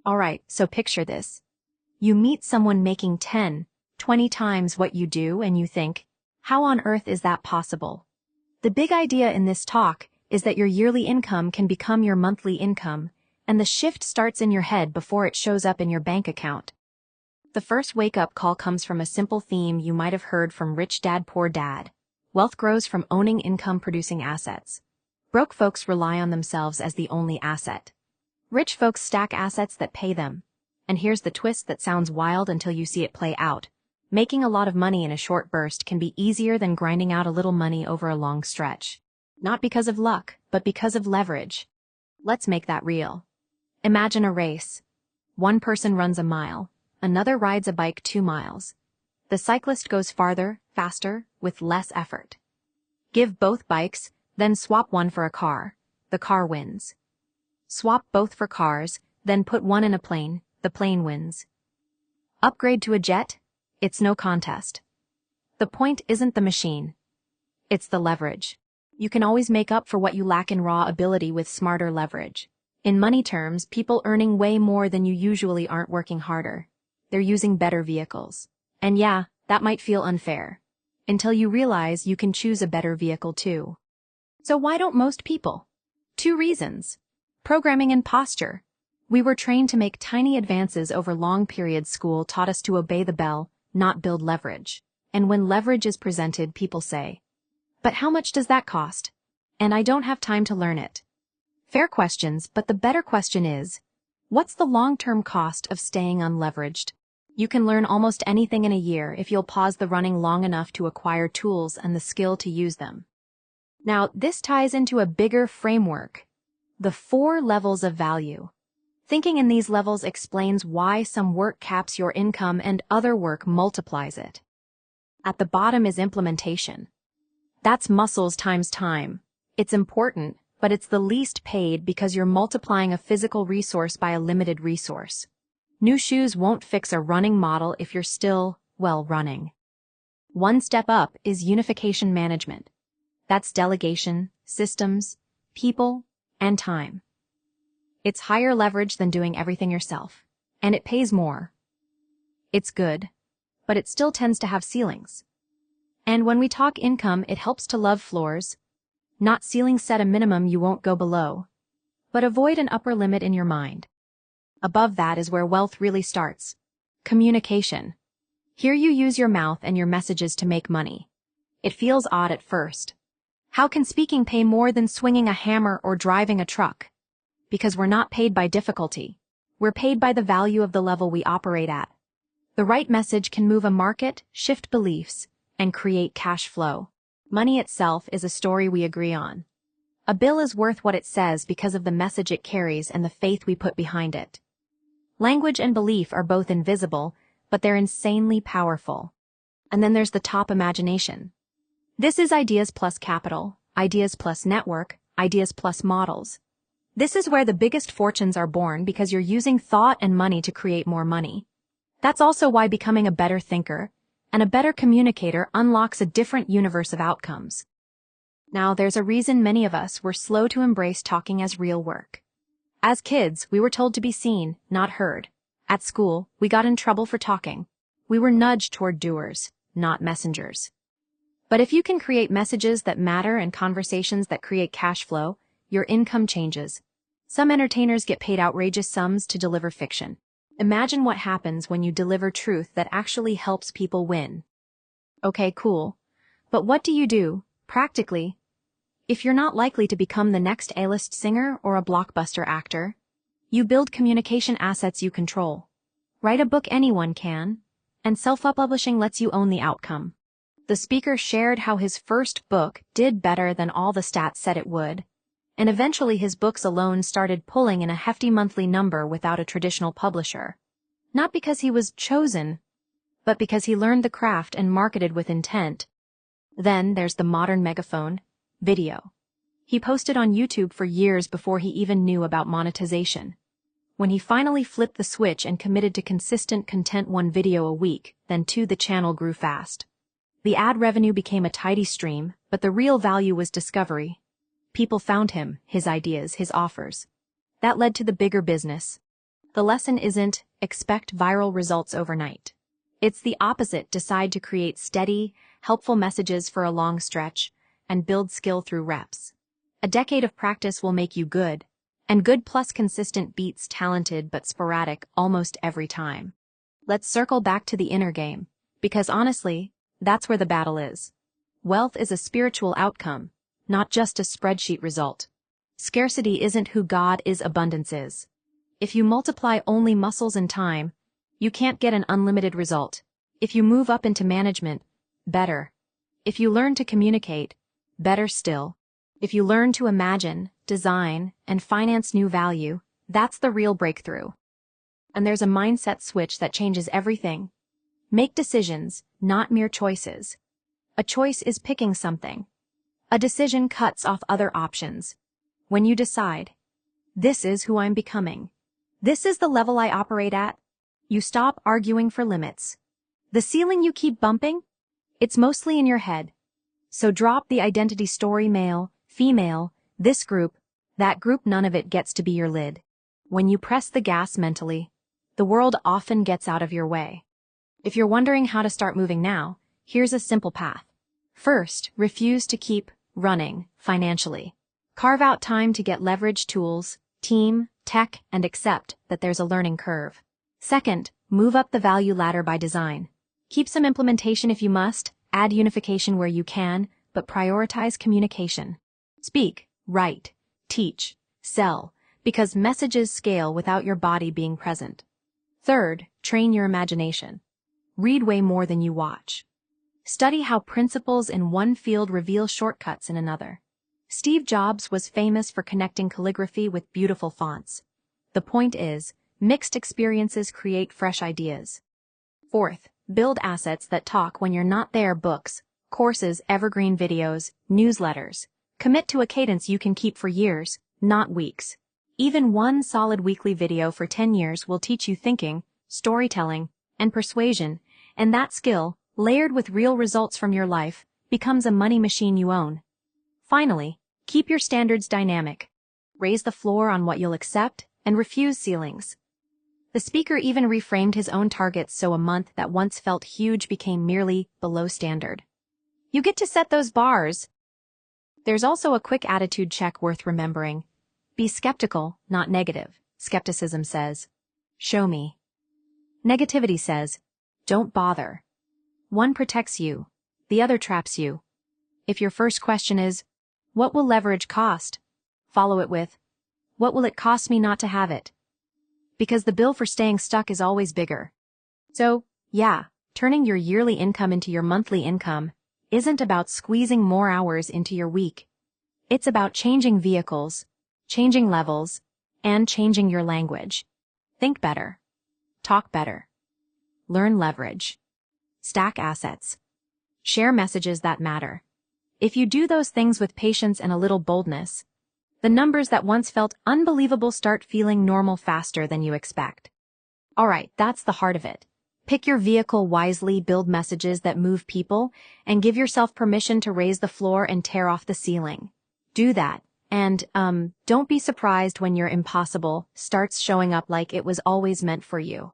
Alright, so picture this. You meet someone making 10, 20 times what you do and you think, how on earth is that possible? The big idea in this talk is that your yearly income can become your monthly income, and the shift starts in your head before it shows up in your bank account. The first wake-up call comes from a simple theme you might have heard from Rich Dad Poor Dad. Wealth grows from owning income-producing assets. Broke folks rely on themselves as the only asset. Rich folks stack assets that pay them. And here's the twist that sounds wild until you see it play out. Making a lot of money in a short burst can be easier than grinding out a little money over a long stretch. Not because of luck, but because of leverage. Let's make that real. Imagine a race. One person runs a mile, another rides a bike 2 miles. The cyclist goes farther, faster, with less effort. Give both bikes, then swap one for a car. The car wins. Swap both for cars, then put one in a plane. The plane wins. Upgrade to a jet? It's no contest. The point isn't the machine. It's the leverage. You can always make up for what you lack in raw ability with smarter leverage. In money terms, people earning way more than you usually aren't working harder. They're using better vehicles. And yeah, that might feel unfair. Until you realize you can choose a better vehicle too. So why don't most people? 2 reasons. Programming and posture. We were trained to make tiny advances over long periods. School taught us to obey the bell, not build leverage. And when leverage is presented, people say, but how much does that cost? And I don't have time to learn it. Fair questions, but the better question is, what's the long-term cost of staying unleveraged? You can learn almost anything in a year if you'll pause the running long enough to acquire tools and the skill to use them. Now, this ties into a bigger framework. The 4 levels of value. Thinking in these levels explains why some work caps your income and other work multiplies it. At the bottom is implementation. That's muscles times time. It's important, but it's the least paid because you're multiplying a physical resource by a limited resource. New shoes won't fix a running model if you're still, well, running. One step up is unification management. That's delegation, systems, people, and time. It's higher leverage than doing everything yourself, and it pays more. It's good, but it still tends to have ceilings. And when we talk income, it helps to love floors. Not ceilings set a minimum you won't go below, but avoid an upper limit in your mind. Above that is where wealth really starts. Communication. Here you use your mouth and your messages to make money. It feels odd at first. How can speaking pay more than swinging a hammer or driving a truck? Because we're not paid by difficulty. We're paid by the value of the level we operate at. The right message can move a market, shift beliefs, and create cash flow. Money itself is a story we agree on. A bill is worth what it says because of the message it carries and the faith we put behind it. Language and belief are both invisible, but they're insanely powerful. And then there's the top imagination. This is ideas plus capital, ideas plus network, ideas plus models. This is where the biggest fortunes are born because you're using thought and money to create more money. That's also why becoming a better thinker and a better communicator unlocks a different universe of outcomes. Now, there's a reason many of us were slow to embrace talking as real work. As kids, we were told to be seen, not heard. At school, we got in trouble for talking. We were nudged toward doers, not messengers. But if you can create messages that matter and conversations that create cash flow, your income changes. Some entertainers get paid outrageous sums to deliver fiction. Imagine what happens when you deliver truth that actually helps people win. Okay, cool. But what do you do, practically, if you're not likely to become the next A-list singer or a blockbuster actor? You build communication assets you control. Write a book anyone can, and self-publishing lets you own the outcome. The speaker shared how his first book did better than all the stats said it would. And eventually his books alone started pulling in a hefty monthly number without a traditional publisher. Not because he was chosen, but because he learned the craft and marketed with intent. Then there's the modern megaphone, video. He posted on YouTube for years before he even knew about monetization. When he finally flipped the switch and committed to consistent content, 1 video a week, then 2, the channel grew fast. The ad revenue became a tidy stream, but the real value was discovery. People found him, his ideas, his offers. That led to the bigger business. The lesson isn't expect viral results overnight. It's the opposite. Decide to create steady, helpful messages for a long stretch and build skill through reps. A decade of practice will make you good, and good plus consistent beats talented but sporadic almost every time. Let's circle back to the inner game, because honestly, that's where the battle is. Wealth is a spiritual outcome, not just a spreadsheet result. Scarcity isn't who God is, abundance is. If you multiply only muscles and time, you can't get an unlimited result. If you move up into management, better. If you learn to communicate, better still. If you learn to imagine, design, and finance new value, that's the real breakthrough. And there's a mindset switch that changes everything. Make decisions, not mere choices. A choice is picking something. A decision cuts off other options. When you decide, this is who I'm becoming. This is the level I operate at. You stop arguing for limits. The ceiling you keep bumping? It's mostly in your head. So drop the identity story, male, female, this group, that group, none of it gets to be your lid. When you press the gas mentally, the world often gets out of your way. If you're wondering how to start moving now, here's a simple path. First, refuse to keep running financially. Carve out time to get leverage, tools, team, tech, and accept that there's a learning curve. Second, move up the value ladder by design. Keep some implementation if you must, add unification where you can, but prioritize communication. Speak, write, teach, sell, because messages scale without your body being present. Third, train your imagination. Read way more than you watch. Study how principles in one field reveal shortcuts in another. Steve Jobs was famous for connecting calligraphy with beautiful fonts. The point is, mixed experiences create fresh ideas. Fourth, build assets that talk when you're not there. Books, courses, evergreen videos, newsletters. Commit to a cadence you can keep for years, not weeks. Even one solid weekly video for 10 years will teach you thinking, storytelling, and persuasion, and that skill, layered with real results from your life, becomes a money machine you own. Finally, keep your standards dynamic. Raise the floor on what you'll accept and refuse ceilings. The speaker even reframed his own targets so a month that once felt huge became merely below standard. You get to set those bars. There's also a quick attitude check worth remembering. Be skeptical, not negative. Skepticism says, show me. Negativity says, don't bother. One protects you, the other traps you. If your first question is, what will leverage cost? Follow it with, what will it cost me not to have it? Because the bill for staying stuck is always bigger. So, yeah, turning your yearly income into your monthly income isn't about squeezing more hours into your week. It's about changing vehicles, changing levels, and changing your language. Think better. Talk better. Learn leverage. Stack assets. Share messages that matter. If you do those things with patience and a little boldness, the numbers that once felt unbelievable start feeling normal faster than you expect. Alright, that's the heart of it. Pick your vehicle wisely, build messages that move people, and give yourself permission to raise the floor and tear off the ceiling. Do that, and, don't be surprised when your impossible starts showing up like it was always meant for you.